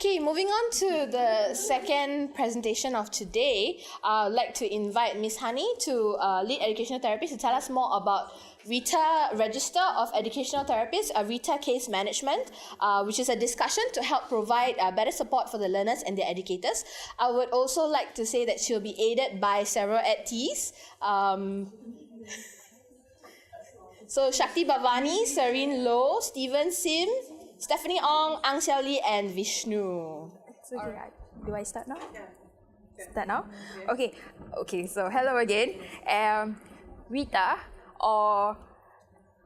Okay, moving on to the second presentation of today, I'd like to invite Ms. Hani to lead educational therapists to tell us more about RETA, Register of Educational Therapists, RETA case management, which is a discussion to help provide better support for the learners and their educators. I would also like to say that she'll be aided by several ETs. So Shakti Bhavani, Serene Low, Stephen Sim, Stephanie Ong, Ang Xiao Li, and Vishnu. It's okay. Do I start now? Start now? Okay. So hello again. RETA, or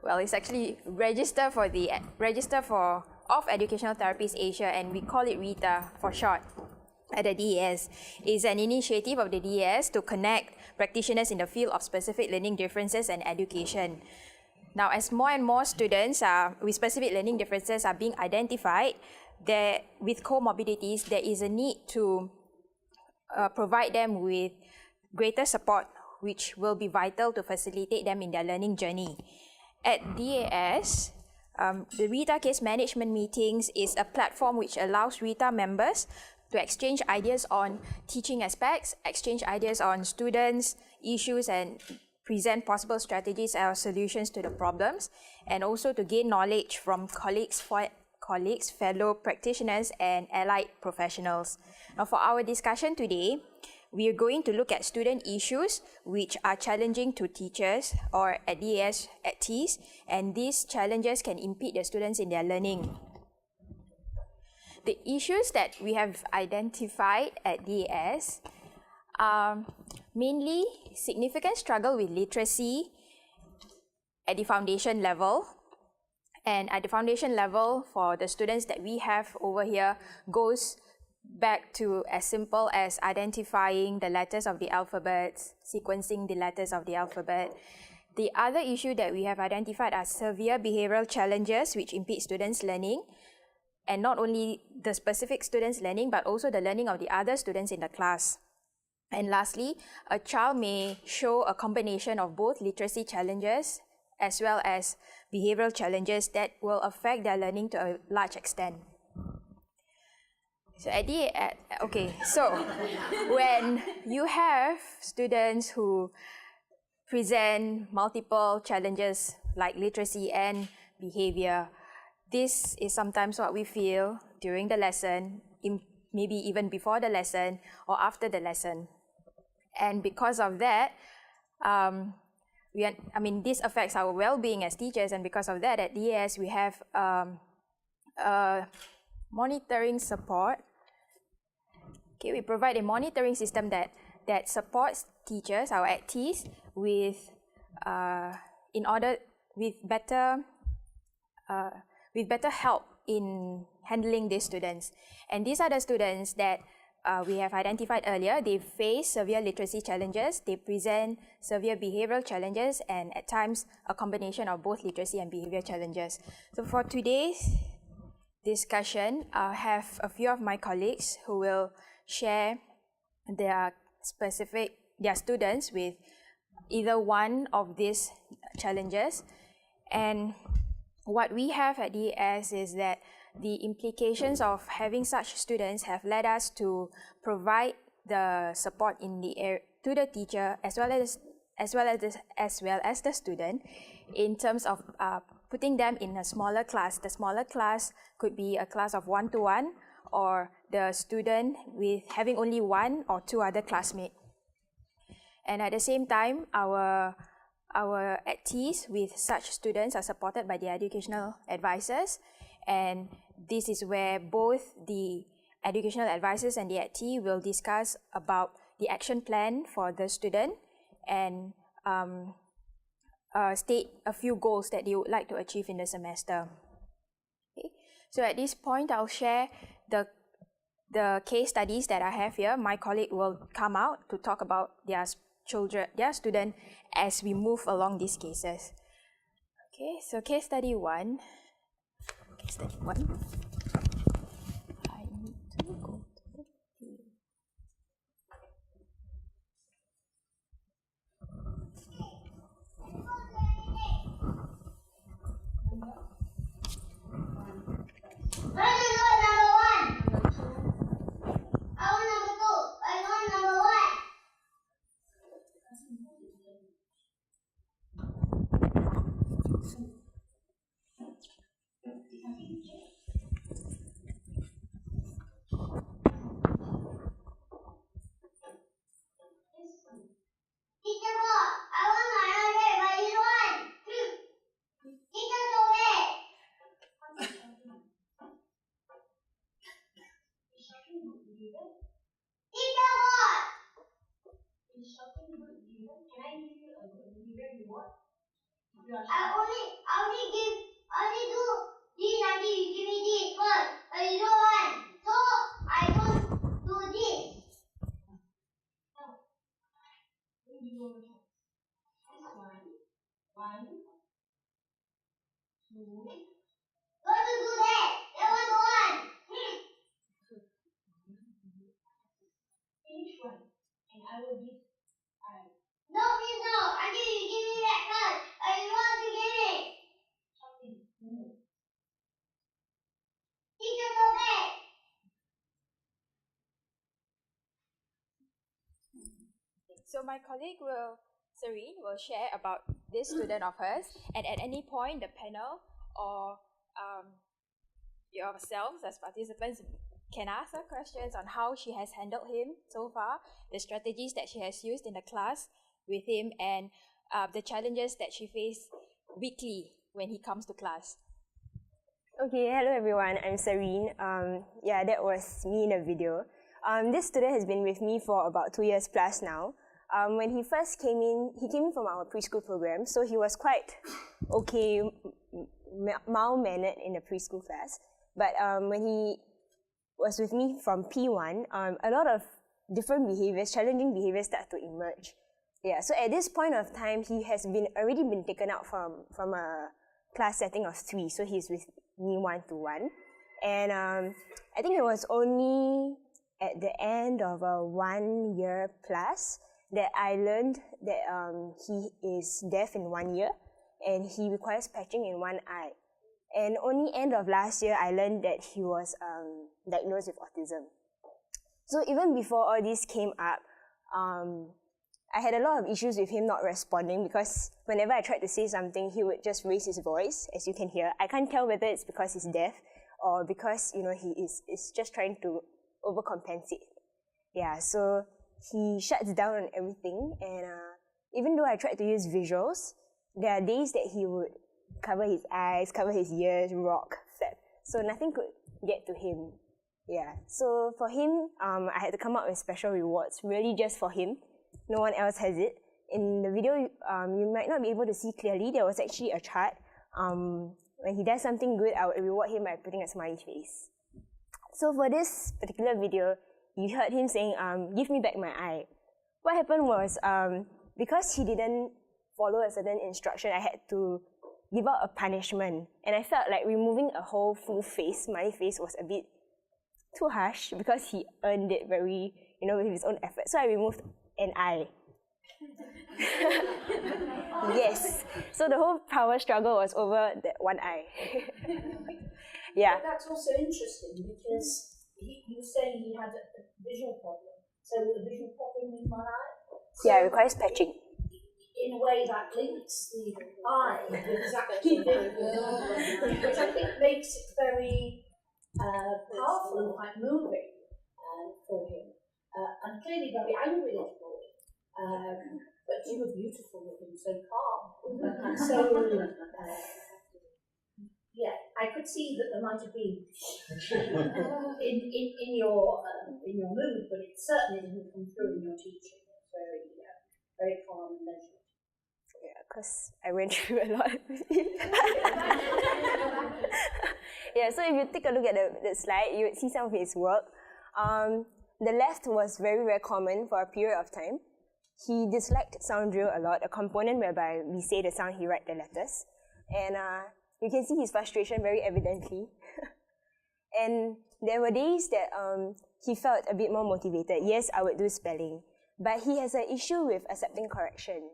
well, it's actually Register of Educational Therapists Asia, and we call it RETA for short. At the DES is an initiative of the DES to connect practitioners in the field of specific learning differences and education. Now, as more and more students with specific learning differences are being identified, with comorbidities, there is a need to provide them with greater support, which will be vital to facilitate them in their learning journey. At DAS, the RETA case management meetings is a platform which allows RETA members to exchange ideas on teaching aspects, exchange ideas on students, issues, and present possible strategies or solutions to the problems, and also to gain knowledge from colleagues, fellow practitioners, and allied professionals. Now, for our discussion today, we are going to look at student issues which are challenging to teachers or at DAS ETs, and these challenges can impede the students in their learning. The issues that we have identified at DAS are mainly significant struggle with literacy at the foundation level. And at the foundation level, for the students that we have over here, goes back to as simple as identifying the letters of the alphabet, sequencing the letters of the alphabet. The other issue that we have identified are severe behavioral challenges which impede students' learning, and not only the specific students' learning, but also the learning of the other students in the class. And lastly, a child may show a combination of both literacy challenges as well as behavioral challenges that will affect their learning to a large extent. So when you have students who present multiple challenges like literacy and behavior, this is sometimes what we feel during the lesson, maybe even before the lesson or after the lesson. And because of that, this affects our well-being as teachers, and because of that, at DAS we have monitoring support. Okay, we provide a monitoring system that supports teachers, our ETs, with better help in handling these students. And these are the students that we have identified earlier. They face severe literacy challenges, they present severe behavioral challenges, and at times a combination of both literacy and behavior challenges. So for today's discussion, I have a few of my colleagues who will share their students with either one of these challenges. And what we have at DES is that the implications of having such students have led us to provide the support to the teacher as well as the student, in terms of putting them in a smaller class. The smaller class could be a class of 1-to-1, or the student with having only one or two other classmates. And at the same time, our ETs with such students are supported by the educational advisors, and this is where both the educational advisors and the ET will discuss about the action plan for the student and state a few goals that they would like to achieve in the semester. Okay. So at this point, I'll share the case studies that I have here. My colleague will come out to talk about their student as we move along these cases. Okay, so case study one. I need to go to Teacher, what? Instructing good behavior. Can I give you a good behavior reward? I only do this until you give me this first. But you don't want. So I don't do this. Now, when you go to one, two. Go to do that. That was the one. Finish one. And I will give No, please no. Until you give me that first. I don't want to give it. Something. Teacher, go back. So my colleague Serene will share about this student of hers, and at any point the panel or yourselves as participants can ask her questions on how she has handled him so far, the strategies that she has used in the class with him, and the challenges that she faced weekly when he comes to class. Okay, hello everyone, I'm Serene. Yeah, that was me in a video. This student has been with me for about 2 years plus now. When he first came in, he came in from our preschool program, so he was quite okay, mild-mannered in the preschool class. But when he was with me from P1, a lot of different behaviors, challenging behaviors start to emerge. Yeah, so at this point of time, he has already been taken out from a class setting of 3, so he's with me 1-to-1. And I think it was only at the end of a 1 year plus that I learned that he is deaf in 1 ear and he requires patching in one eye. And only end of last year, I learned that he was diagnosed with autism. So even before all this came up, I had a lot of issues with him not responding because whenever I tried to say something, he would just raise his voice, as you can hear. I can't tell whether it's because he's deaf or because, he is just trying to overcompensate. Yeah, so he shuts down on everything, and even though I tried to use visuals, there are days that he would cover his eyes, cover his ears, rock, flap. So nothing could get to him. Yeah, so for him, I had to come up with special rewards, really just for him. No one else has it. In the video, you might not be able to see clearly, there was actually a chart. When he does something good, I would reward him by putting a smiley face. So for this particular video, you heard him saying, give me back my eye. What happened was, because he didn't follow a certain instruction, I had to give out a punishment. And I felt like removing a whole full face, smiley face, was a bit too harsh because he earned it very, with his own effort. So I removed an eye. Yes. So the whole power struggle was over that one eye. Yeah. But that's also interesting because you were saying he had a visual problem. So a visual problem in one eye? So Yeah, it requires patching. in a way that links the eye with his actual vision, which I think makes it very powerful and quite moving for him. And clearly very angry little boy. But you were beautiful with him, so calm. And so, yeah, I could see that there might have been in your mood, but it certainly didn't come through in your teaching. It's very calm and measured. Yeah, because I went through a lot with him. Yeah, so if you take a look at the slide, you would see some of his work. The left was very, very common for a period of time. He disliked sound drill a lot, a component whereby we say the sound, he write the letters. And you can see his frustration very evidently. And there were days that he felt a bit more motivated. Yes, I would do spelling. But he has an issue with accepting correction.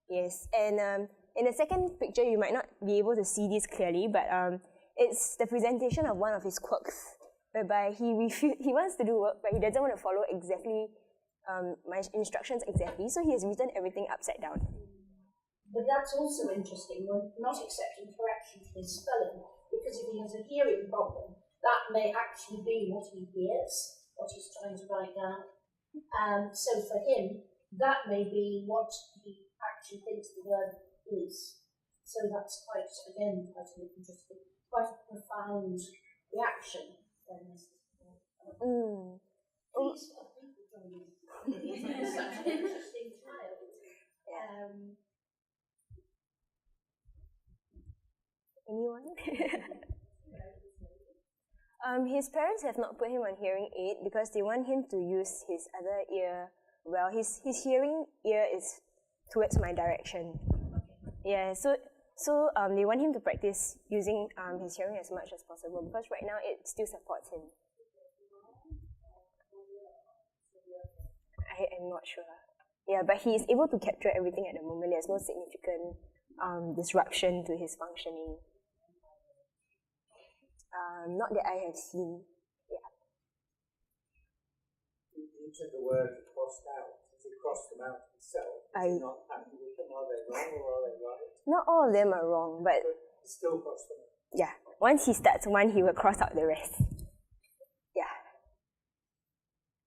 Yes, and in the second picture, you might not be able to see this clearly, but it's the presentation of one of his quirks, whereby he wants to do work, but he doesn't want to follow exactly my instructions exactly, so he has written everything upside down. But that's also interesting when not accepting correction for his spelling, because if he has a hearing problem, that may actually be what he hears, what he's trying to write down. So for him, that may be what he actually thinks the word is. So that's quite an interesting, quite a profound reaction. an interesting child. Anyone? His parents have not put him on hearing aid because they want him to use his other ear well. His hearing ear is towards my direction. Yeah, so they want him to practice using his hearing as much as possible because right now it still supports him. I'm not sure. Yeah, but he is able to capture everything at the moment. There's no significant disruption to his functioning. Not that I have seen. Yeah. You took the word crossed out. Has he crossed them out himself? Is he not happy with them? Are they wrong or are they right? Not all of them are wrong, but Still crossed them out. yeah. Once he starts one, he will cross out the rest. Yeah.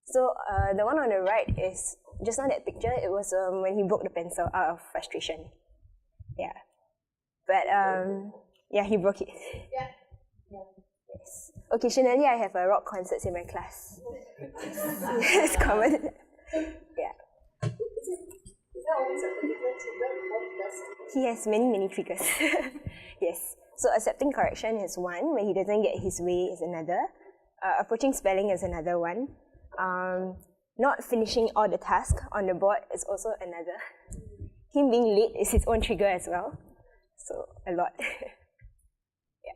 So the one on the right is just now that picture. It was when he broke the pencil out of frustration. Yeah. But yeah, he broke it. Yeah. Yes. Occasionally, I have rock concerts in my class. It's common. Yeah. He has many triggers. Yes. So accepting correction is one. When he doesn't get his way is another. Approaching spelling is another one. Not finishing all the tasks on the board is also another. Him being late is his own trigger as well. So a lot. Yeah.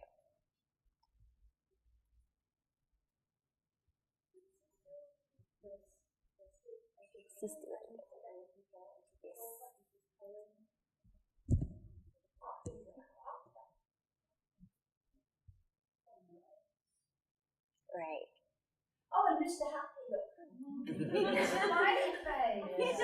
Right. Oh, and Mr. Happy, look. Smiley face.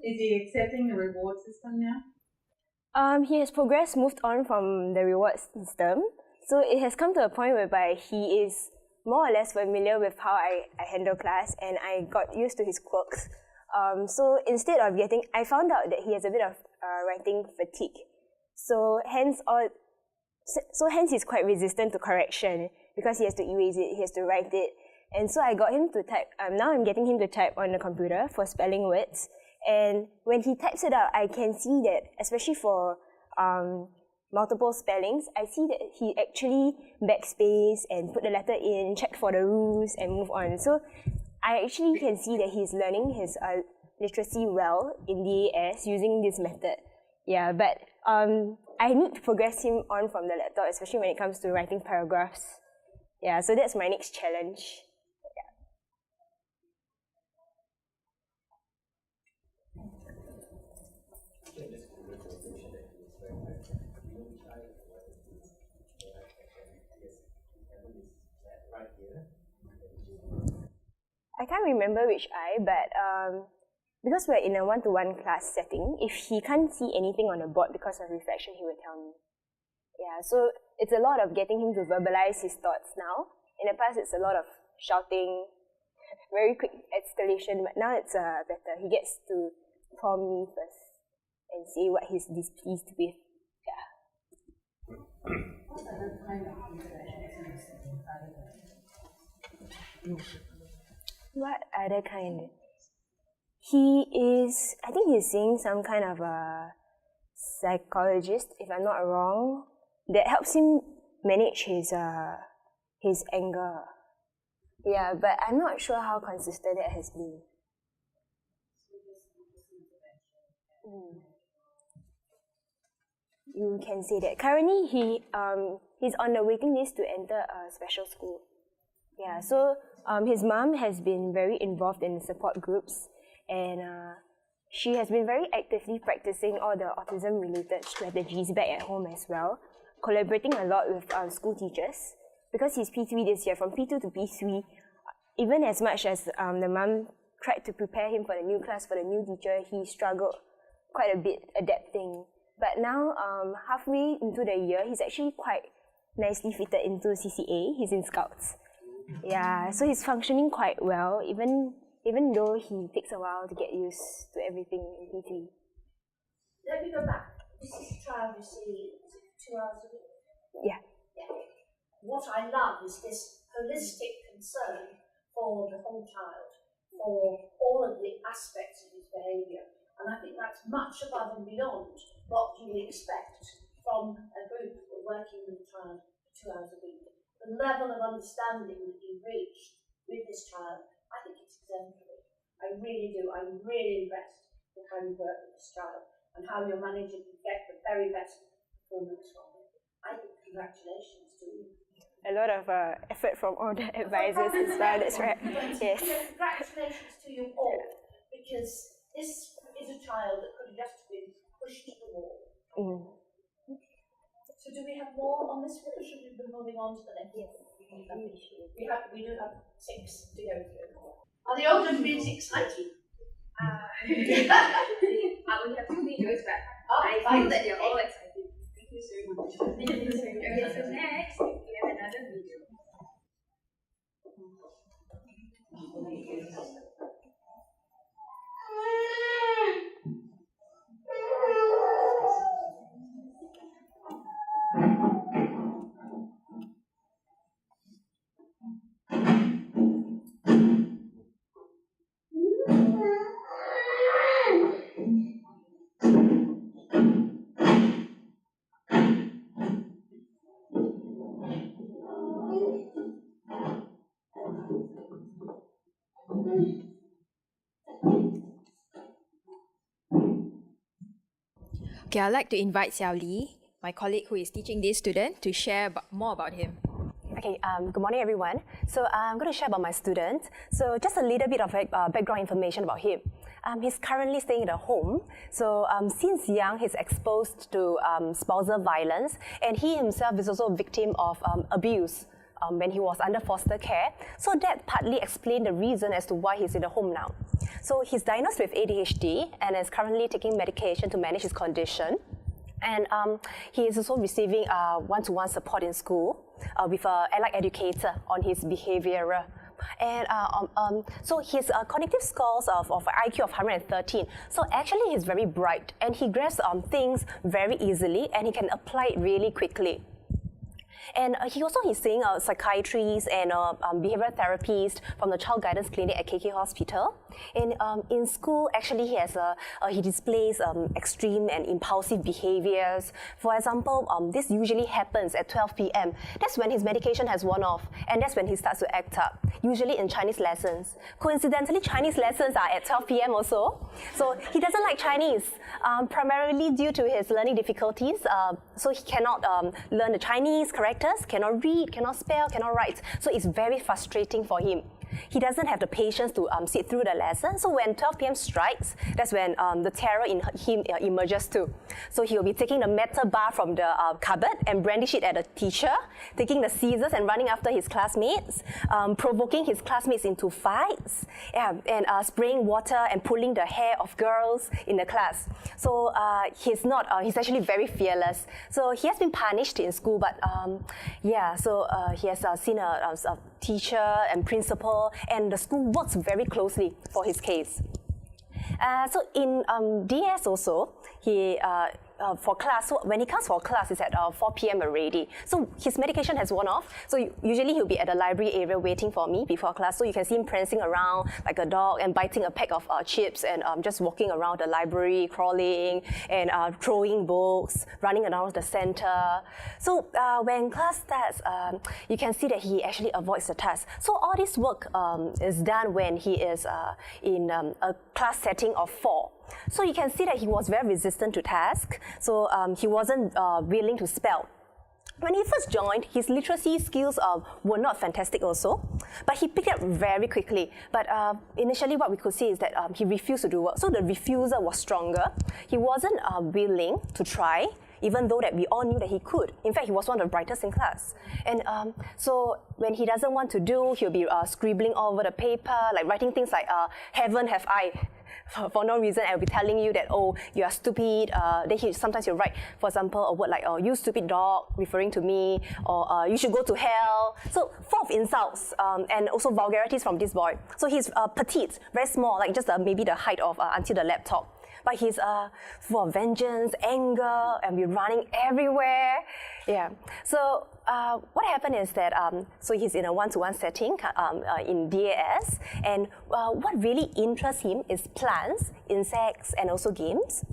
Is he accepting the reward system now? He has progressed, moved on from the reward system. So it has come to a point whereby he is more or less familiar with how I handle class, and I got used to his quirks. So instead of I found out that he has a bit of writing fatigue. So hence he's quite resistant to correction because he has to erase it, he has to write it. And so I got him to type, now I'm getting him to type on the computer for spelling words. And when he types it out, I can see that, especially for multiple spellings, I see that he actually backspace and put the letter in, check for the rules and move on. So I actually can see that he's learning his literacy well in DAS using this method. Yeah, but I need to progress him on from the laptop, especially when it comes to writing paragraphs. Yeah, so that's my next challenge. I can't remember which eye, but because we're in a one-to-one class setting, if he can't see anything on the board because of reflection, he will tell me. Yeah, so it's a lot of getting him to verbalize his thoughts now. In the past, it's a lot of shouting, very quick escalation, but now it's better. He gets to prompt me first and say what he's displeased with. Yeah. What other kind? He is, I think he's seeing some kind of a psychologist, if I'm not wrong, that helps him manage his anger. Yeah, but I'm not sure how consistent that has been. You can say that. Currently, he's on the waiting list to enter a special school. Yeah, so his mom has been very involved in support groups, and she has been very actively practicing all the autism-related strategies back at home as well, collaborating a lot with school teachers. Because he's P3 this year, from P2 to P3, even as much as the mom tried to prepare him for the new class, for the new teacher, he struggled quite a bit adapting. But now, halfway into the year, he's actually quite nicely fitted into CCA. He's in Scouts. Yeah, so he's functioning quite well, even though he takes a while to get used to everything in P3. Let me go back. This is a child you see 2 hours a week. Yeah. What I love is this holistic concern for the whole child. for all of the aspects of his behaviour. And I think that's much above and beyond what you would expect from a group working with a child 2 hours a week. The level of understanding that you reached with this child, I think it's exemplary. I really do. I'm really impressed with how you work with this child and how you're managing to get the very best performance from it. I think congratulations to you. A lot of effort from all the advisors as well, that's right. Yes. Congratulations to you all, because this is a child that could have just been pushed to the wall. So do we have more on this one, or should we be moving on to the next one? We do have 6 to go through. Are the older kids excited? We have 2 videos back. I feel that they're all excited. Thank you so much. Okay, so next, we have another video. Okay, I'd like to invite Xiao Li, my colleague who is teaching this student, to share more about him. Okay, good morning everyone. So I'm going to share about my student. So just a little bit of background information about him. He's currently staying at a home. So since young, he's exposed to spousal violence, and he himself is also a victim of abuse when he was under foster care. So that partly explained the reason as to why he's in the home now. So he's diagnosed with ADHD and is currently taking medication to manage his condition. And he is also receiving one-to-one support in school with an allied educator on his behavior. And so his cognitive scores of IQ of 113. So actually he's very bright and he grasps things very easily and he can apply it really quickly. And he also is seeing psychiatrists and behavioral therapists from the Child Guidance Clinic at KK Hospital. And in school, actually, he displays extreme and impulsive behaviors. For example, this usually happens at 12 p.m. That's when his medication has worn off, and that's when he starts to act up, usually in Chinese lessons. Coincidentally, Chinese lessons are at 12 p.m. also. So he doesn't like Chinese, primarily due to his learning difficulties. So he cannot learn the Chinese characters, cannot read, cannot spell, cannot write. So it's very frustrating for him. He doesn't have the patience to sit through the lesson. So when 12 p.m. strikes, that's when the terror in him emerges too. So he'll be taking the metal bar from the cupboard and brandish it at the teacher, taking the scissors and running after his classmates, provoking his classmates into fights, and spraying water and pulling the hair of girls in the class. So he's actually very fearless. So he has been punished in school, but he has seen a teacher and principal, and the school works very closely for his case. So in DS also, he for class, so when he comes for class, it's at 4 p.m. already. So his medication has worn off. So usually he'll be at the library area waiting for me before class. So you can see him prancing around like a dog and biting a pack of chips and just walking around the library, crawling and throwing books, running around the center. So when class starts, you can see that he actually avoids the task. So all this work is done when he is in a class setting of 4. So you can see that he was very resistant to task. So he wasn't willing to spell. When he first joined, his literacy skills were not fantastic also, but he picked up very quickly. But initially what we could see is that he refused to do work. So the refusal was stronger. He wasn't willing to try, even though that we all knew that he could. In fact, he was one of the brightest in class. And so when he doesn't want to do, he'll be scribbling all over the paper, like writing things like, heaven have I. For no reason, I'll be telling you that, oh, you are stupid. Then sometimes he'll write, for example, a word like, oh, you stupid dog, referring to me, or you should go to hell. So full of insults and also vulgarities from this boy. So he's petite, very small, like just maybe the height of until the laptop. but he's full of vengeance, anger, and we're running everywhere. Yeah. So what happened is that so he's in a one-to-one setting in DAS, and what really interests him is plants, insects, and also games.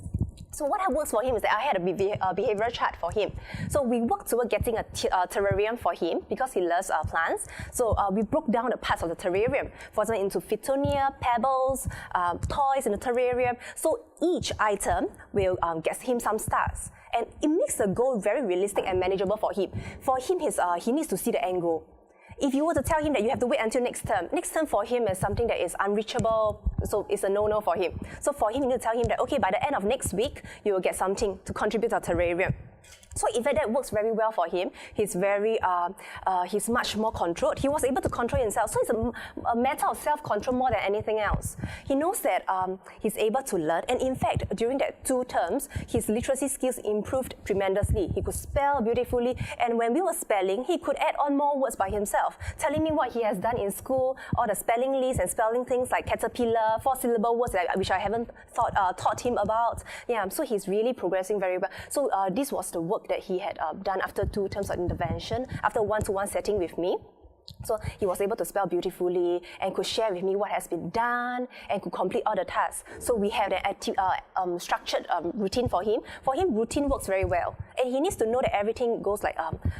So what works for him is that I had a behavioral chart for him. So we worked toward getting a terrarium for him because he loves plants. So we broke down the parts of the terrarium, for example, into Fittonia, pebbles, toys in the terrarium. So each item will get him some stars. And it makes the goal very realistic and manageable for him. For him, he needs to see the end goal. If you were to tell him that you have to wait until next term for him is something that is unreachable, so it's a no-no for him. So for him, you need to tell him that, okay, by the end of next week, you will get something to contribute to a terrarium. So in fact, that works very well for him. He's he's much more controlled. He was able to control himself. So it's a matter of self-control more than anything else. He knows that he's able to learn. And in fact, during that 2 terms, his literacy skills improved tremendously. He could spell beautifully. And when we were spelling, he could add on more words by himself, telling me what he has done in school, all the spelling lists and spelling things like caterpillar, 4-syllable words which I haven't taught him about. Yeah, so he's really progressing very well. So this was the work that he had done after 2 terms of intervention, after one-to-one setting with me. So he was able to spell beautifully and could share with me what has been done and could complete all the tasks. So we have an structured routine for him. For him, routine works very well. And he needs to know that everything goes like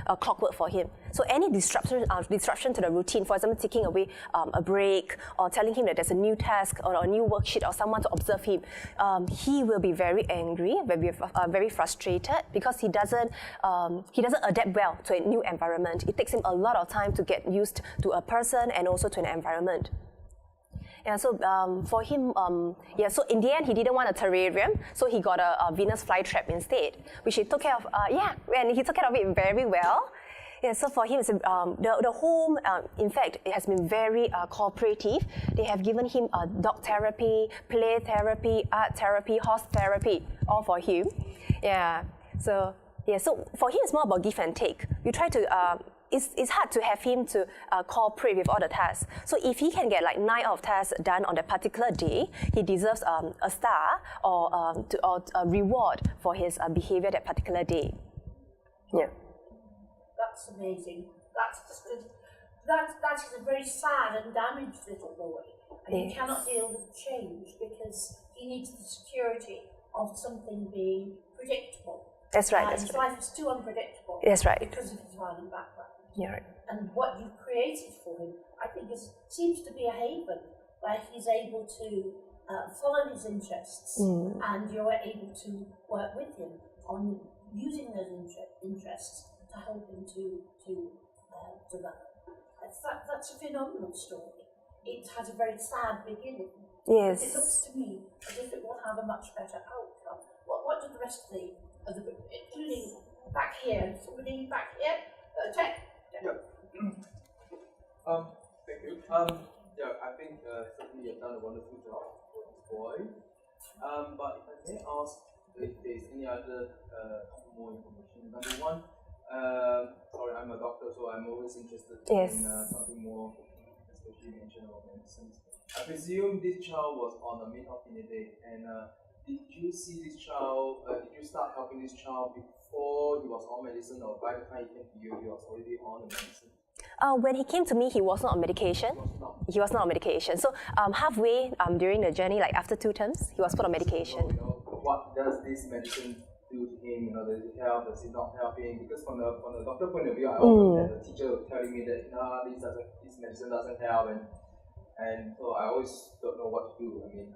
a clockwork for him. So any disruption to the routine, for example, taking away a break or telling him that there's a new task or a new worksheet or someone to observe him, he will be very angry, very frustrated because he doesn't adapt well to a new environment. It takes him a lot of time to get used to a person and also to an environment. Yeah, so for him, so in the end, he didn't want a terrarium, so he got a Venus flytrap instead, which he took care of, and he took care of it very well. Yeah, so for him, it's, the home, in fact, it has been very cooperative. They have given him dog therapy, play therapy, art therapy, horse therapy, all for him. Yeah, so for him, it's more about give and take. You try to, it's hard to have him to cooperate with all the tasks. So if he can get like 9 out of tasks done on that particular day, he deserves a star or a reward for his behavior that particular day. Yeah. That's amazing. That is a very sad and damaged little boy. And he cannot deal with change because he needs the security of something being predictable. That's right. His life is too unpredictable. That's right. Because of his violent background. Yeah, right. And what you've created for him, I think, seems to be a haven where he's able to follow his interests, and you're able to work with him on using those interests to help him to develop. That's a phenomenal story. It has a very sad beginning. Yes. It looks to me as if it will have a much better outcome. What do the rest of the group, including back here, somebody back here, Ted? Yeah. Thank you. I think certainly you've done a wonderful job for this boy. But if I may ask if there's any other more information. Number one, sorry, I'm a doctor, so I'm always interested in something more, especially mention about medicines. I presume this child was on a mental day, and did you see this child? Did you start helping this child before he was on medicine, or by the time he came to you, he was already on the medicine? When he came to me, he was not on medication. He was not on medication. So halfway during the journey, like after 2 terms, he was put on medication. So, what does this medicine do to him? Does it help? Does it not help him? Because from the doctor point of view, I often had a teacher telling me that this medicine doesn't help, and so I always don't know what to do. I mean,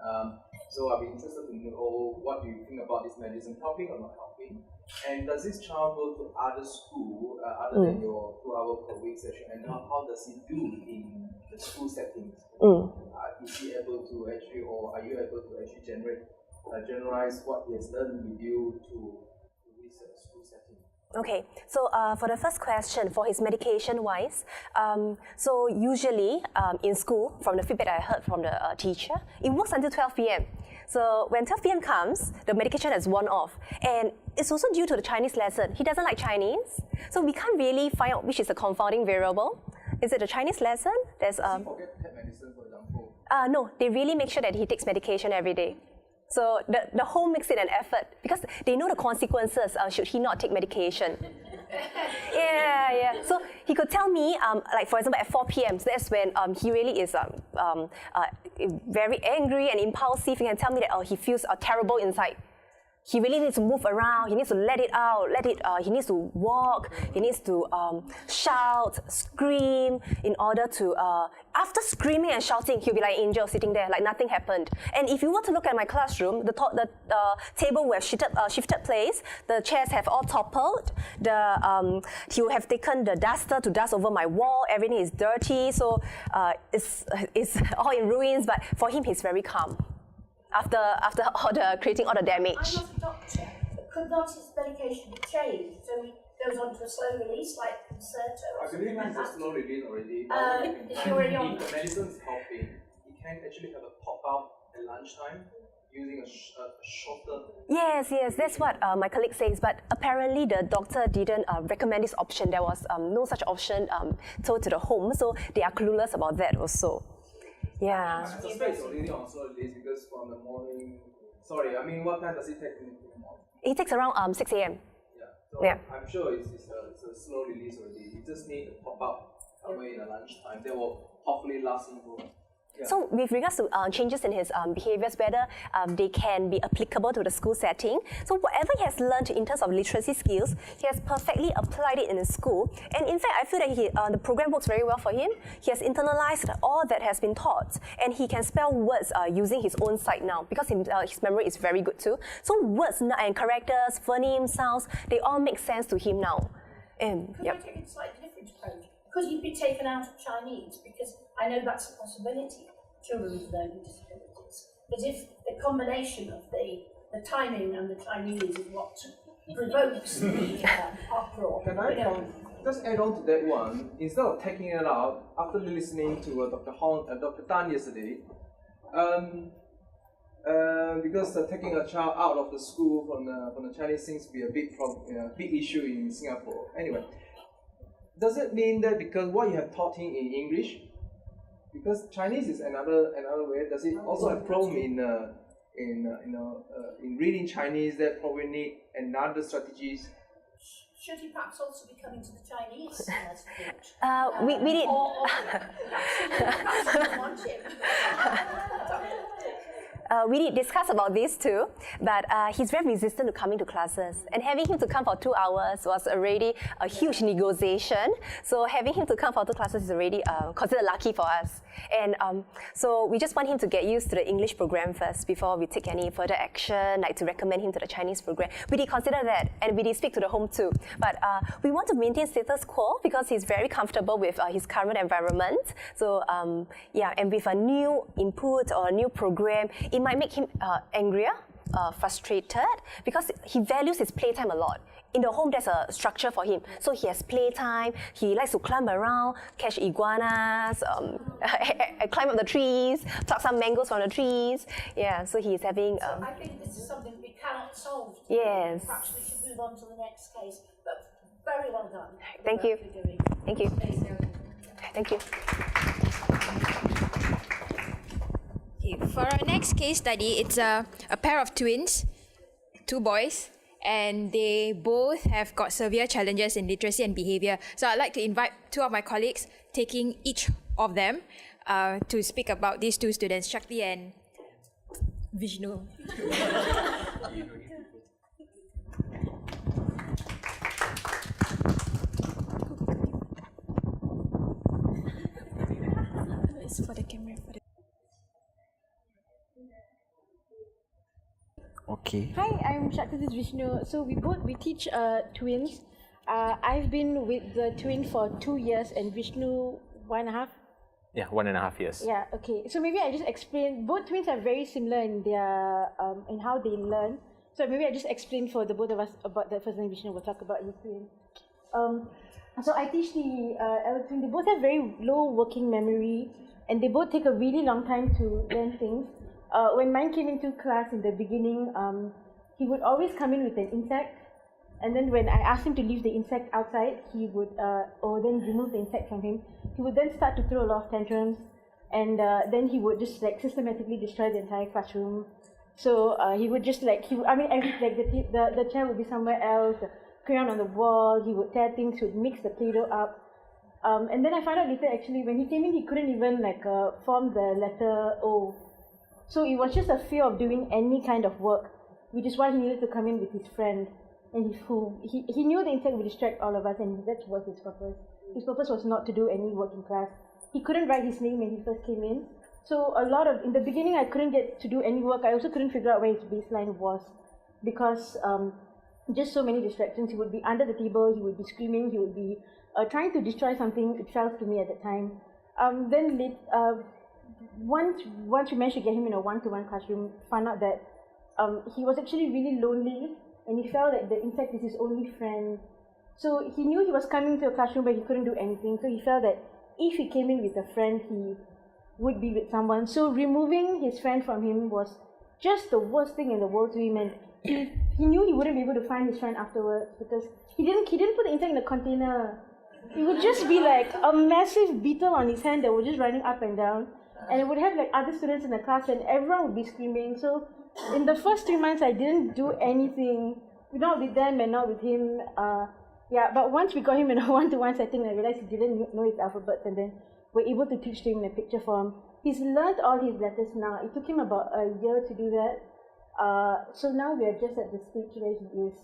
so I'd be interested to know what do you think about this medicine helping or not helping? And does this child go to other school other than your 2-hour per week session? And how does he do in the school settings? Is he able to actually, or are you able to actually generalize what he has learned with you to his school setting? Okay, so for the first question, for his medication-wise, so usually in school, from the feedback I heard from the teacher, it works until 12 p.m. So when 12 p.m. comes, the medication has worn off. And it's also due to the Chinese lesson. He doesn't like Chinese, so we can't really find out which is the confounding variable. Is it the Chinese lesson? Does he forget to take medicine, for example? No, they really make sure that he takes medication every day. So the home makes it an effort because they know the consequences should he not take medication. Yeah. So he could tell me, like for example, at 4 p.m. So that's when he really is very angry and impulsive. He can tell me that he feels terrible inside. He really needs to move around. He needs to let it out. He needs to walk. He needs to shout, scream in order to. After screaming and shouting, he'll be like an angel sitting there, like nothing happened. And if you were to look at my classroom, the table will have shifted place. The chairs have all toppled. He will have taken the duster to dust over my wall. Everything is dirty, so it's all in ruins. But for him, he's very calm. After creating all the damage. I'm not a doctor, but could not his medication be changed so he goes on to a slow release like Concerto? I believe it's a slow release already. It's already on. If the medicine is helping, you can actually have a pop out at lunchtime using a shorter. Yes, that's what my colleague says. But apparently the doctor didn't recommend this option. There was no such option told to the home, so they are clueless about that also. Yeah. I suspect it's already on slow release because from the morning. Sorry, I mean, what time does it take in the morning? It takes around 6 a.m. Yeah. I'm sure it's a slow release already. You just need to pop up somewhere in the lunchtime. That will hopefully last him for. Yeah. So with regards to changes in his behaviors, whether they can be applicable to the school setting, so whatever he has learned in terms of literacy skills, he has perfectly applied it in his school. And in fact, I feel that the program works very well for him. He has internalized all that has been taught, and he can spell words using his own sight now because his memory is very good too. So words and characters, phonemes, sounds, they all make sense to him now. Could I take a slightly different approach? Could he be taken out of Chinese? Because I know that's a possibility, children with learning disabilities. But if the combination of the timing and the Chinese is what provokes the uproar. Can I just add on to that one? Instead of taking it out, after listening to Dr. Tan yesterday, because taking a child out of the school from the Chinese seems to be a big issue in Singapore. Anyway, does it mean that because what you have taught him in English, because Chinese is another way, does it also have problem in reading Chinese that probably need another strategies? Should he perhaps also be coming to the Chinese we did. We did discuss about this too, but he's very resistant to coming to classes. And having him to come for 2 hours was already a huge negotiation. So having him to come for 2 classes is already considered lucky for us. And so we just want him to get used to the English program first before we take any further action, like to recommend him to the Chinese program. We did consider that, and we did speak to the home too. But we want to maintain status quo because he's very comfortable with his current environment. So and with a new input or a new program, it might make him angrier, frustrated, because he values his playtime a lot. In the home, there's a structure for him. So he has playtime, he likes to climb around, catch iguanas, climb up the trees, pluck some mangoes from the trees. Yeah, so he's having... So I think this is something we cannot solve. Yes. Perhaps we should move on to the next case. But very well done. Thank you. Thank you. Thank you. Okay, for our next case study, it's a pair of twins, 2 boys, and they both have got severe challenges in literacy and behavior. So I'd like to invite 2 of my colleagues, taking each of them to speak about these 2 students, Shakti and Vishnu. It's for the camera. Okay. Hi, I'm Shakti, this is Vishnu. So we teach twins. I've been with the twin for 2 years and Vishnu 1.5. Yeah, 1.5 years. Yeah, okay. So maybe I just explain. Both twins are very similar in their in how they learn. So maybe I just explain for the both of us about that first, and Vishnu will talk about his twin. So I teach the elder twin. They both have very low working memory, and they both take a really long time to learn things. When mine came into class in the beginning, he would always come in with an insect, and then when I asked him to leave the insect outside, he would, or then remove the insect from him, he would then start to throw a lot of tantrums, and then he would just like systematically destroy the entire classroom. So he would just like, the chair would be somewhere else, the crayon on the wall, he would tear things, he would mix the Play-Doh up. And then I found out later actually, when he came in, he couldn't even form the letter O. So it was just a fear of doing any kind of work, which is why he needed to come in with his friend. And he knew the insect would distract all of us, and that was his purpose. His purpose was not to do any work in class. He couldn't write his name when he first came in. So in the beginning, I couldn't get to do any work. I also couldn't figure out where his baseline was, because just so many distractions. He would be under the table, he would be screaming, he would be trying to destroy something. It felt to me at the time. Once we managed to get him in a one-to-one classroom, found out that he was actually really lonely, and he felt that the insect is his only friend. So he knew he was coming to a classroom, but he couldn't do anything. So he felt that if he came in with a friend, he would be with someone. So removing his friend from him was just the worst thing in the world to him, and he knew he wouldn't be able to find his friend afterwards, because he didn't put the insect in a container. It would just be like a massive beetle on his hand that was just running up and down, and it would have like other students in the class, and everyone would be screaming. So in the first 3 months, I didn't do anything, not with them and not with him. But once we got him in a one-to-one setting, I realized he didn't know his alphabet, and then we're able to teach him in a picture form. He's learned all his letters now. It took him about a year to do that. So now we are just at the stage where he is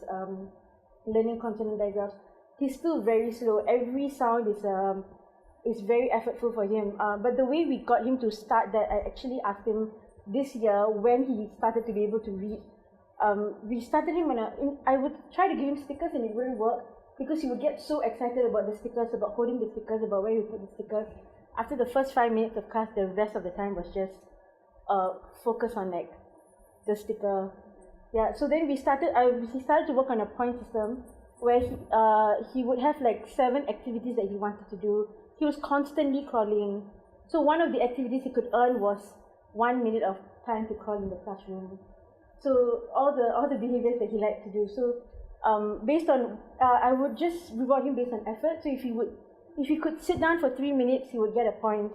learning consonant digraphs. He's still very slow. Every sound is very effortful for him. But the way we got him to start that, I actually asked him this year when he started to be able to read. We started him I would try to give him stickers, and it wouldn't work, because he would get so excited about the stickers, about holding the stickers, about where he put the stickers. After the first 5 minutes of class, the rest of the time was just focus on like the sticker. Yeah, so then he started to work on a point system where he would have like 7 activities that he wanted to do. He was constantly crawling. So one of the activities he could earn was 1 minute of time to crawl in the classroom. So all the behaviors that he liked to do. So based on, I would just reward him based on effort. So if he could sit down for 3 minutes, he would get a point.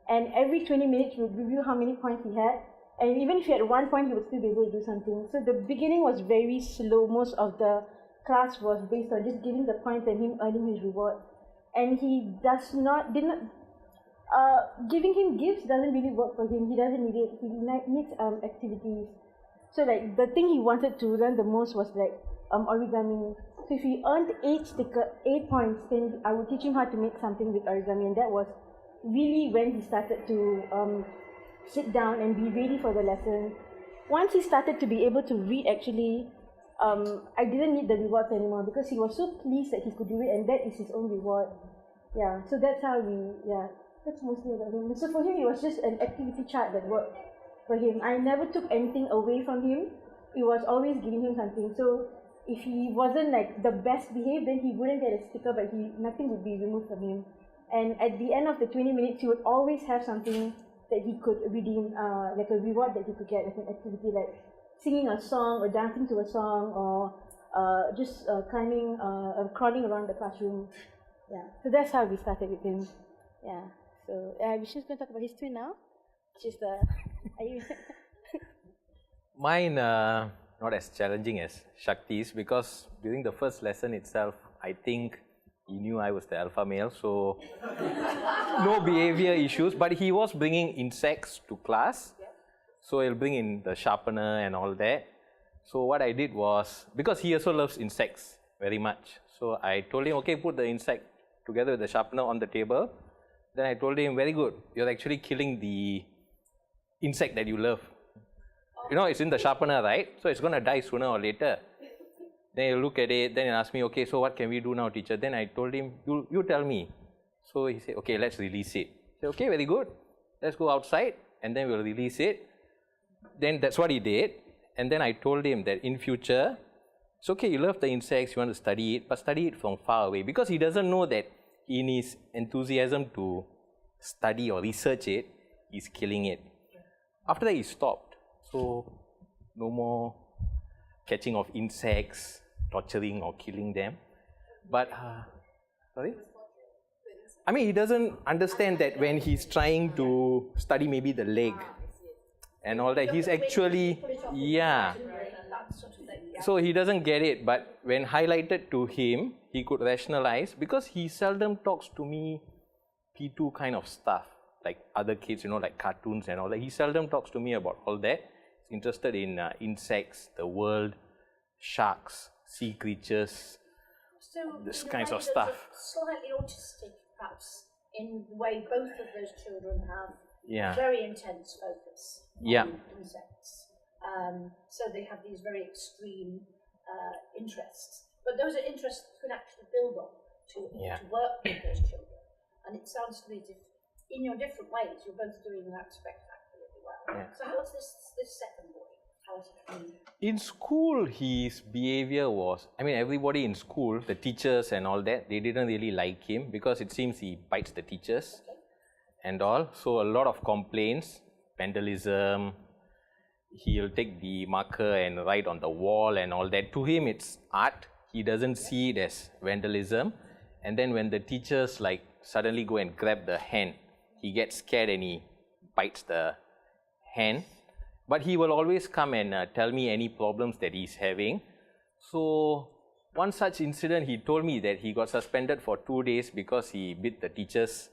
And every 20 minutes, we would review how many points he had. And even if he had 1 point, he would still be able to do something. So the beginning was very slow. Most of the class was based on just giving the points and him earning his reward. And giving him gifts doesn't really work for him. He doesn't need it. He needs activities. So like the thing he wanted to learn the most was like origami. So if he earned 8 points, then I would teach him how to make something with origami, and that was really when he started to sit down and be ready for the lesson. Once he started to be able to read, actually, I didn't need the rewards anymore, because he was so pleased that he could do it, and that is his own reward. Yeah, so that's how that's mostly about him. So for him, it was just an activity chart that worked for him. I never took anything away from him. It was always giving him something. So if he wasn't like the best behaved, then he wouldn't get a sticker, but nothing would be removed from him. And at the end of the 20 minutes, he would always have something that he could redeem, like a reward that he could get, like an activity like singing a song or dancing to a song, or just crawling around the classroom. Yeah, so that's how we started with him. Yeah, so Vishnu's going to talk about his twin now, which is the... Mine not as challenging as Shakti's, because during the first lesson itself, I think he knew I was the alpha male, so no behavior issues, but he was bringing insects to class. So he'll bring in the sharpener and all that. So what I did was, because he also loves insects very much, so I told him, okay, put the insect together with the sharpener on the table. Then I told him, very good, you're actually killing the insect that you love. You know, it's in the sharpener, right? So it's going to die sooner or later. Then he'll look at it, then he'll ask me, okay, so what can we do now, teacher? Then I told him, you tell me. So he said, okay, let's release it. I said, okay, very good. Let's go outside, and then we'll release it. Then that's what he did. And then I told him that in future, it's okay, you love the insects, you want to study it, but study it from far away. Because he doesn't know that in his enthusiasm to study or research it, he's killing it. After that, he stopped. So, no more catching of insects, torturing or killing them. But, sorry? I mean, he doesn't understand that when he's trying to study maybe the leg, and all that. He's actually, yeah. So he doesn't get it, but when highlighted to him, he could rationalize, because he seldom talks to me P2 kind of stuff, like other kids, you know, like cartoons and all that. He seldom talks to me about all that. He's interested in insects, the world, sharks, sea creatures, this kinds of stuff. Slightly autistic, perhaps, in the way both of those children have very intense focus on insects. So they have these very extreme interests. But those are interests you can actually build on to work with those children. And it sounds to me as if, in your different ways, you're both doing that spectacularly well. Yeah. So how is this second boy? How is he? In school, his behavior was, I mean, everybody in school, the teachers and all that, they didn't really like him because it seems he bites the teachers and all. So a lot of complaints, vandalism, he'll take the marker and write on the wall and all that. To him, it's art. He doesn't see it as vandalism. And then when the teachers like suddenly go and grab the hand, he gets scared and he bites the hand. But he will always come and tell me any problems that he's having. So one such incident, he told me that he got suspended for 2 days because he bit the teacher's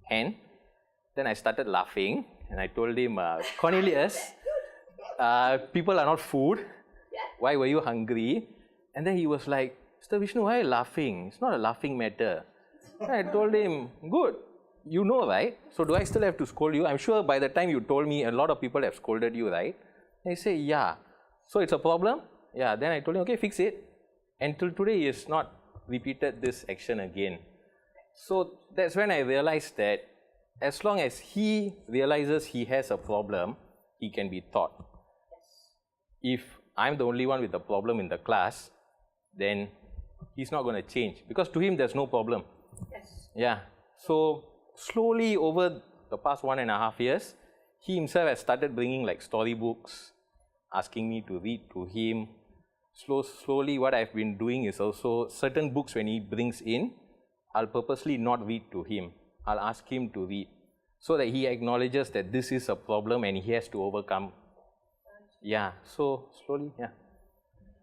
hand. Then I started laughing and I told him, Cornelius, people are not food. Why were you hungry? And then he was like, Mr. Vishnu, why are you laughing? It's not a laughing matter. And I told him, good, you know, right? So do I still have to scold you? I'm sure by the time you told me, a lot of people have scolded you, right? And he said, yeah. So it's a problem? Yeah. Then I told him, okay, fix it. Until today, he has not repeated this action again. So that's when I realized that as long as he realizes he has a problem, he can be taught. If I'm the only one with the problem in the class, then he's not going to change because to him there's no problem. Yeah. So slowly over the past 1.5 years, he himself has started bringing like storybooks, asking me to read to him. Slowly what I've been doing is also certain books when he brings in, I'll purposely not read to him. I'll ask him to read so that he acknowledges that this is a problem and he has to overcome. Yeah, so slowly, yeah.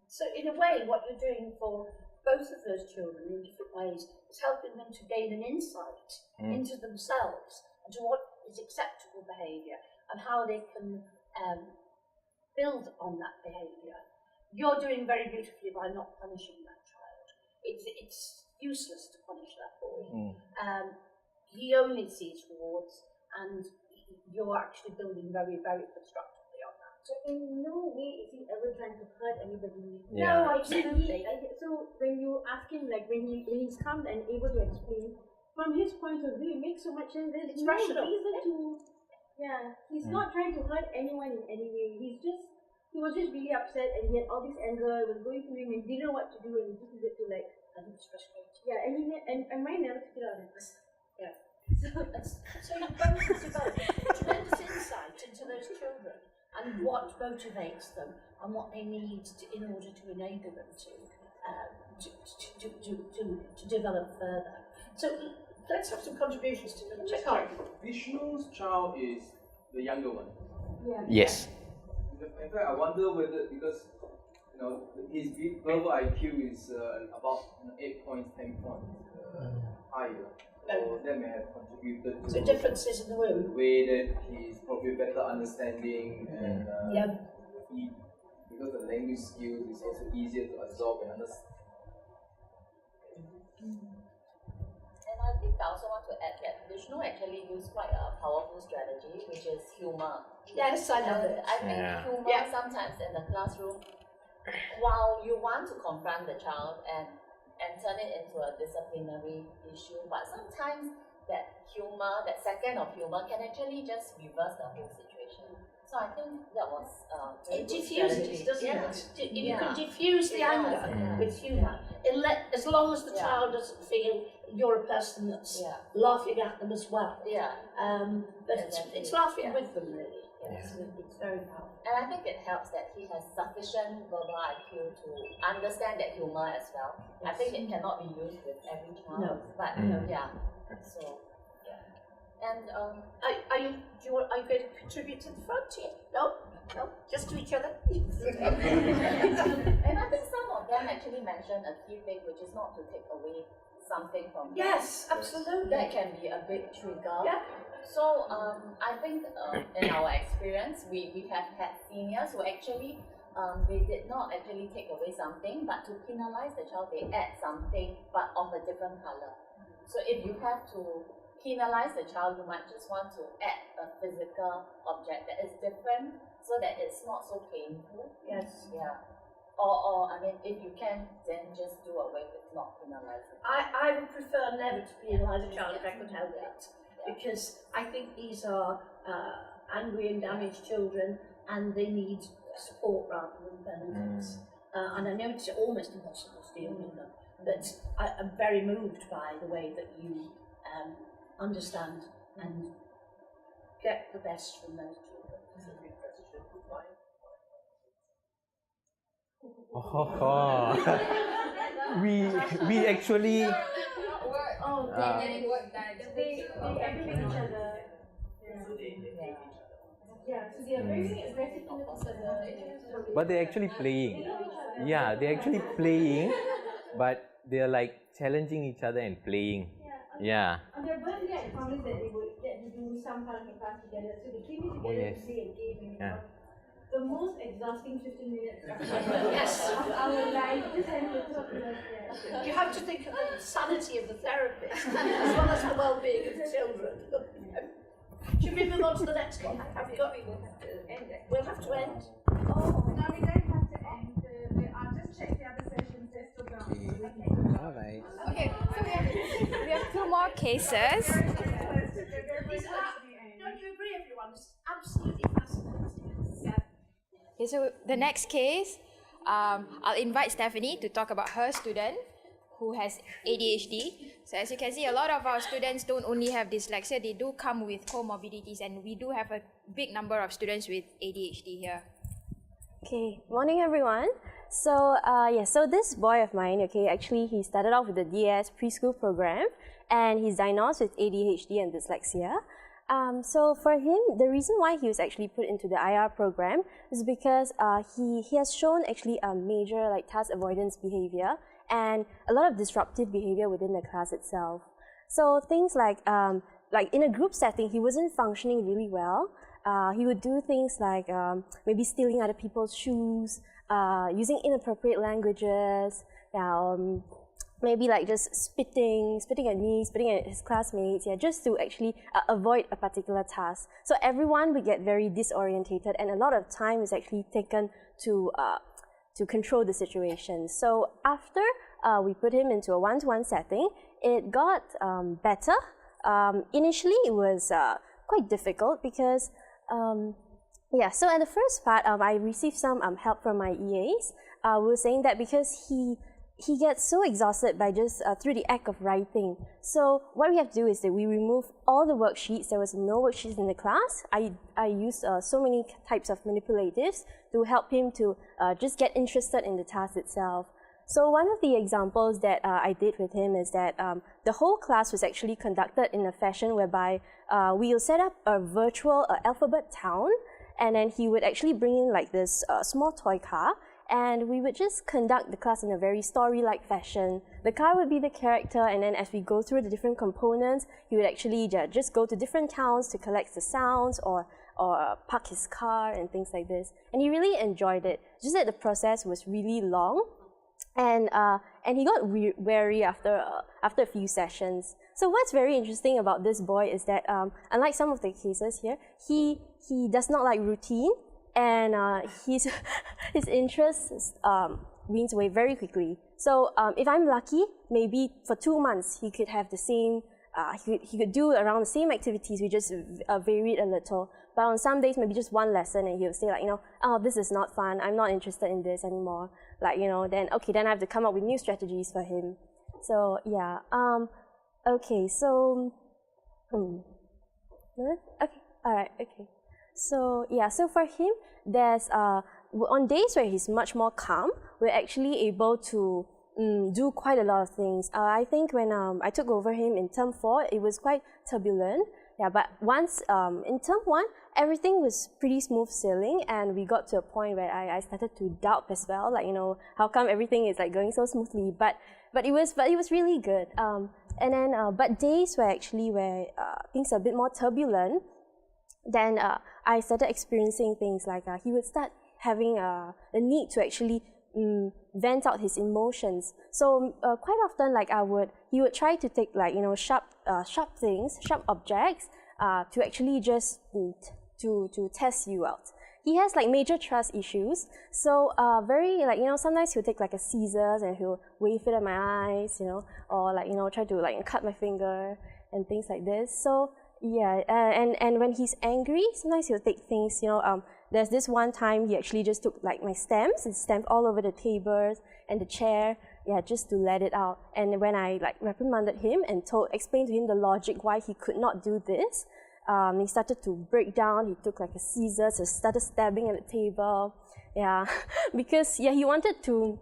So in a way, what you're doing for both of those children in different ways is helping them to gain an insight into themselves and to what is acceptable behaviour and how they can build on that behaviour. You're doing very beautifully by not punishing that child. It's useless to punish that boy. He only sees rewards, and you're actually building very, very constructively on that. So in no way is he ever trying to hurt anybody. Yeah. No, absolutely. So when you ask him, like when he's calm and able to explain, from his point of view, it makes so much sense. There's no reason to, he's not trying to hurt anyone in any way. He was just really upset and he had all this anger, it was going through him and didn't know what to do and he just needed to like, and he was frustrated. Yeah, and mine never took it out of us. Yeah. So you both developed tremendous insight into those children and what motivates them and what they need in order to enable them to develop further. So let's have some contributions to the check. Vishnu's child is the younger one. Yeah. Yes. In fact, I wonder whether, because you know his verbal IQ is about 8 points, 10 points higher. So that may have contributed to differences in the room. The way that he's probably better understanding and because the language skills is also easier to absorb and understand. And I think I also want to add that Vishnu actually used quite a powerful strategy, which is humor. Yes, I love it. I think humor sometimes in the classroom, while you want to confront the child and turn it into a disciplinary issue, but sometimes that humor, that second of humor, can actually just reverse the whole situation. So I think that was it diffuses, doesn't it? You can diffuse the anger with humour. As long as the child doesn't feel you're a person that's laughing at them as well. But it's laughing with them, really. It's very powerful. And I think it helps that he has sufficient verbal IQ to understand that humor as well. I think it cannot be used with every child. No. But so And are you going to contribute to the front here? No? No? Just to each other? And I think some of them actually mentioned a key thing, which is not to take away something from them. Yes, absolutely. That can be a big trigger. Yeah. So I think in our experience, we have had seniors who actually they did not actually take away something, but to penalize the child, they add something but of a different color. So if you have to penalize the child, you might just want to add a physical object that is different so that it's not so painful. Yes. Yeah. Or I mean, if you can, then just do away with not penalizing. I would prefer never to penalise a child if I could help it, because I think these are angry and damaged children, and they need support rather than benefits. And I know it's almost impossible to deal with them, but I'm very moved by the way that you understand and get the best from those children. We actually Getting work done. They agree with each other. Yeah, so they are very aggressive in each other. but they're actually playing. Yeah, they're actually playing, but they're like challenging each other and playing. Yeah. On their birthday, I promised that they would get to do some part of the class together. So they came in together to play a game. Yeah. The most exhausting 15 minutes Yes. of our life. Just having to talk to us. You have to think of the sanity of the therapist as well as the well-being of the children. Should we move on to the next one? Have we got? We'll have to end. Oh, no, we don't have to end. I'll just check the other sessions. They're still going. Okay. All right. Okay, so we have two more cases. Don't you agree, everyone? It's absolutely fascinating. Yeah. Okay, so the next case, I'll invite Stephanie to talk about her student who has ADHD. So as you can see, a lot of our students don't only have dyslexia, they do come with comorbidities, and we do have a big number of students with ADHD here. Okay, morning everyone. So so this boy of mine, okay, actually he started off with the DS preschool program, and he's diagnosed with ADHD and dyslexia. So for him, the reason why he was actually put into the IR program is because he has shown actually a major like task avoidance behavior and a lot of disruptive behavior within the class itself. So things like in a group setting, he wasn't functioning really well. He would do things like maybe stealing other people's shoes, using inappropriate languages, maybe like just spitting at me, spitting at his classmates, just to actually avoid a particular task. So everyone would get very disorientated, and a lot of time is actually taken to control the situation. So after we put him into a one-to-one setting, it got better. Initially, it was quite difficult because so at the first part, I received some help from my EAs. We were saying that because he gets so exhausted by just through the act of writing. So what we have to do is that we remove all the worksheets. There was no worksheets in the class. I used so many types of manipulatives to help him to just get interested in the task itself. So one of the examples that I did with him is that the whole class was actually conducted in a fashion whereby we will set up a virtual alphabet town, and then he would actually bring in like this small toy car, and we would just conduct the class in a very story-like fashion. The car would be the character, and then as we go through the different components, he would actually just go to different towns to collect the sounds or park his car and things like this. And he really enjoyed it, just that the process was really long. And he got wary after a few sessions. So what's very interesting about this boy is that unlike some of the cases here, he does not like routine, and his interests weans away very quickly. So if I'm lucky, maybe for 2 months he could have the same. He could do around the same activities. We just varied a little. But on some days, maybe just one lesson, and he'll say like, oh, this is not fun. I'm not interested in this anymore. Like, then I have to come up with new strategies for him. So yeah. Okay. So. Okay. All right. Okay. So yeah. So for him, there's on days where he's much more calm, we're actually able to do quite a lot of things. I think when I took over him in term 4, it was quite turbulent. Yeah, but once in term 1, everything was pretty smooth sailing, and we got to a point where I started to doubt as well, like, you know, how come everything is like going so smoothly? But it was really good. And then but days where things are a bit more turbulent, then I started experiencing things like he would start having a need to actually vent out his emotions. So quite often, like he would try to take, like, you know, sharp objects to actually just to test you out. He has like major trust issues, so very, like, you know, sometimes he'll take like a scissors and he'll wave it at my eyes, you know, or like, you know, try to like cut my finger and things like this. So yeah, and when he's angry, sometimes he'll take things, you know, there's this one time he actually just took like my stamps and stamped all over the tables and the chair, yeah, just to let it out. And when I like reprimanded him and explained to him the logic why he could not do this, he started to break down. He took like a scissors and started stabbing at the table. Yeah, because yeah, he wanted to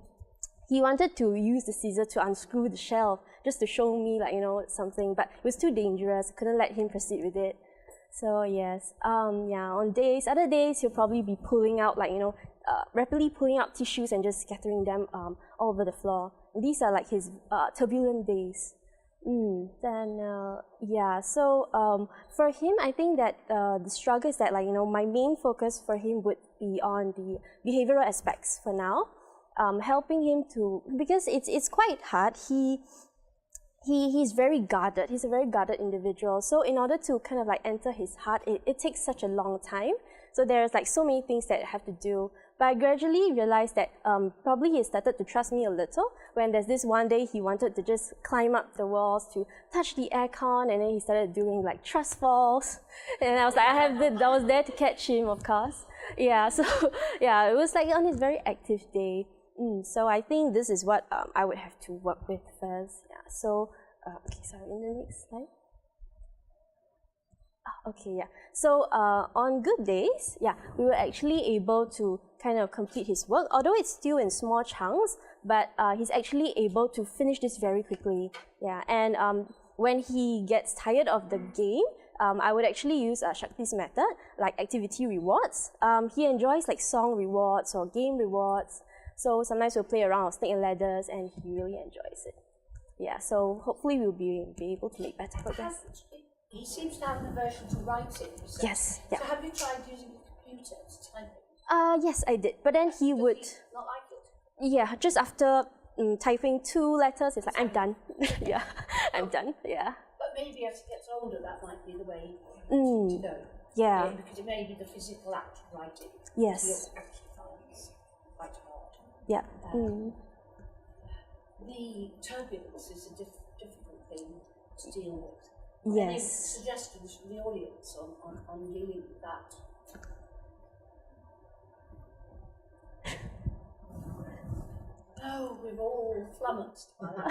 use the scissors to unscrew the shelf just to show me, like, you know, something, but it was too dangerous. I couldn't let him proceed with it. So yes, yeah, on other days he'll probably be pulling out, like, you know, rapidly pulling out tissues and just scattering them all over the floor. And these are like his turbulent days. Then yeah, so for him, I think that the struggle is that, like, you know, my main focus for him would be on the behavioral aspects for now, helping him to, because it's quite hard. He's very guarded. He's a very guarded individual. So in order to kind of like enter his heart, it takes such a long time. So there's like so many things that I have to do. But I gradually realized that probably he started to trust me a little when there's this one day he wanted to just climb up the walls to touch the aircon, and then he started doing like trust falls. And I was like, I was there to catch him, of course. Yeah, so yeah, it was like on his very active day. So I think this is what I would have to work with first. Yeah. So okay, sorry, in the next slide. Okay, yeah. So on good days, yeah, we were actually able to kind of complete his work, although it's still in small chunks, but he's actually able to finish this very quickly. Yeah, and when he gets tired of the game, I would actually use Shakti's method, like activity rewards. He enjoys like song rewards or game rewards. So sometimes we'll play around with snake and ladders, and he really enjoys it. Yeah, so hopefully we'll be able to make better progress. He seems to have an aversion to writing. Yes. Yeah. So have you tried using a computer to type? Yes, I did. But then he would. Not like it. Yeah, just after typing 2 letters, it's like, I'm done. Yeah, I'm done. Yeah. But maybe as he gets older, that might be the way to go. Yeah. Because it may be the physical act of writing. Yes. He actually finds quite hard. Yeah. The turbulence is a difficult thing to deal with. Yes. Any suggestions from the audience on dealing with that? Oh, we've all flummoxed by that.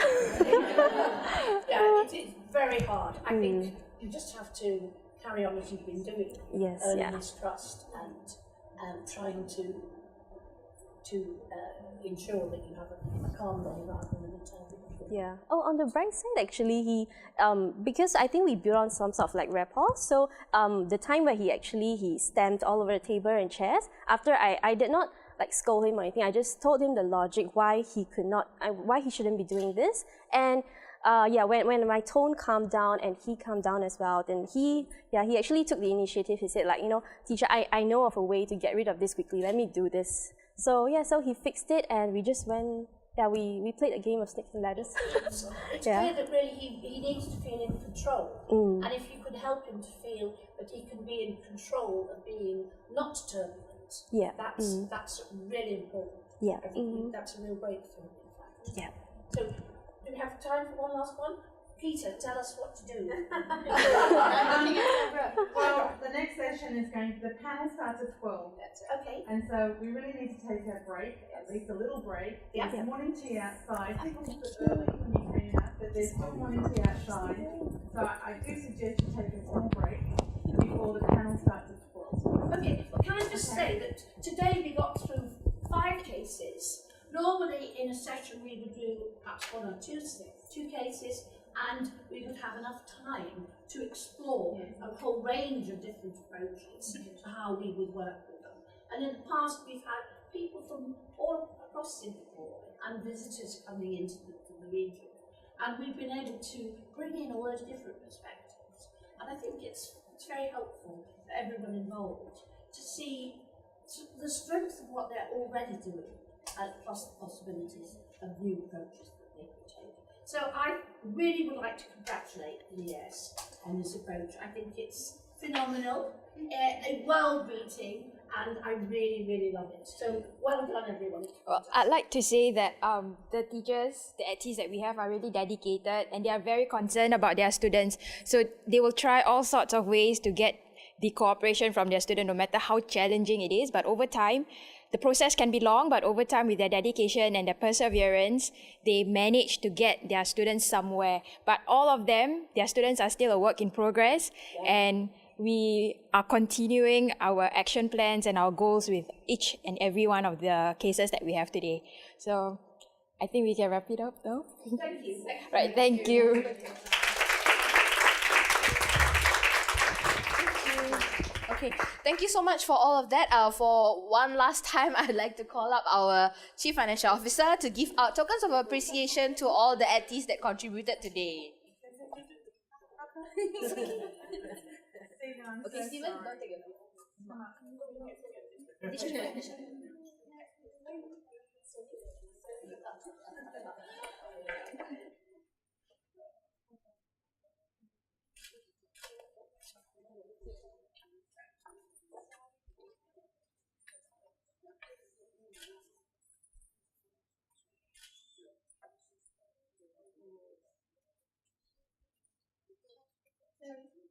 Yeah, it's very hard. I think you just have to carry on as you've been doing. Yes, earning his trust and trying to ensure that you have a calm day rather than a turbulent. Yeah. Oh, on the bright side, actually, he because I think we built on some sort of like rapport. So the time where he stamped all over the table and chairs. After I did not like scold him or anything. I just told him the logic why he shouldn't be doing this. And yeah, when my tone calmed down and he calmed down as well, then he actually took the initiative. He said, like, you know, teacher, I know of a way to get rid of this quickly. Let me do this. So yeah, so he fixed it, and we just went. Yeah, we played a game of snakes and ladders. It's clear that really he needs to feel in control. And if you could help him to feel that he can be in control of being not turbulent, that's really important. Yeah. I think that's a real breakthrough, in fact. Yeah. So, do we have time for one last one? Peter, tell us what to do. Well, the next session is the panel starts at 12. Okay. And so we really need to take a break, at least a little break. Yeah. There's morning tea outside. People were early when you came out, but there's still morning tea outside. So I do suggest you take a small break before the panel starts at 12. Okay, well, can I just say that today we got through 5 cases. Normally in a session we would do perhaps 1 or 2 cases. and we would have enough time to explore a whole range of different approaches to how we would work with them. And in the past, we've had people from all across Singapore and visitors coming into the region, and we've been able to bring in all those different perspectives. And I think it's very helpful for everyone involved to see the strength of what they're already doing, plus the possibilities of new approaches that they could take. So I really would like to congratulate the ES on this approach. I think it's phenomenal, world-beating, and I really, really love it. So well done, everyone. Well, I'd like to say that the teachers, the ETs that we have are really dedicated and they are very concerned about their students. So they will try all sorts of ways to get the cooperation from their student, no matter how challenging it is. But over time, the process can be long, but over time with their dedication and their perseverance, they manage to get their students somewhere. But all of them, their students are still a work in progress, and we are continuing our action plans and our goals with each and every one of the cases that we have today. So I think we can wrap it up now. Thank you. Right, thank you. Okay, thank you so much for all of that. For one last time, I'd like to call up our Chief Financial Officer to give out tokens of appreciation to all the ETs that contributed today. Okay, Stephen, don't take it. Sorry.